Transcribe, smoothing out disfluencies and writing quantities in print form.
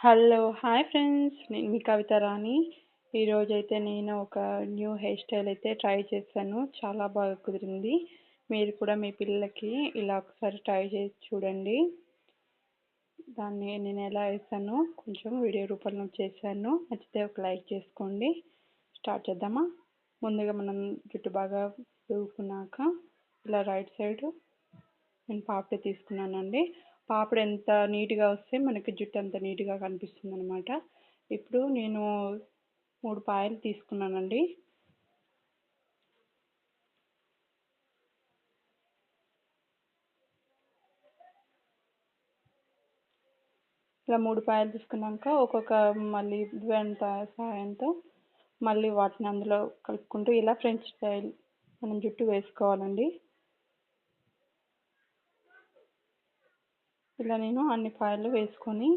Hello! Hi friends. నేను మీ కవిత రాణి. ఈరోజైతే నేను ఒక న్యూ హెయిర్ స్టైల్ అయితే ట్రై చేశాను. చాలా బాగా కుదిరింది. మీరు కూడా మీ పిల్లలకి ఇలా ఒకసారి ట్రై చేసి చూడండి. దాన్ని నేను ఎలా వేసానో కొంచెం వీడియో రూపంలో చేశాను. నచ్చితే ఒక లైక్ చేసుకోండి. స్టార్ట్ చేద్దామా? ముందుగా మనం జుట్టు బాగా దువ్వుకున్నాక ఇలా రైట్ సైడ్ నేను పాపిడి తీసుకున్నానండి. పాపిడి ఎంత నీట్‌గా వస్తే మనకి జుట్టు అంత నీట్‌గా కనిపిస్తుందనమాట. ఇప్పుడు నేను 3 పాయలు తీసుకున్నానండి. ఇలా 3 పాయలు తీసుకున్నాక ఒక్కొక్క మళ్ళీ వెంట సాయంతో మళ్ళీ వాటిని అందులో కలుపుకుంటూ ఇలా ఫ్రెంచ్ స్టైల్ మనం జుట్టు వేసుకోవాలండి. ఇలా నేను అన్ని పాయలు వేసుకొని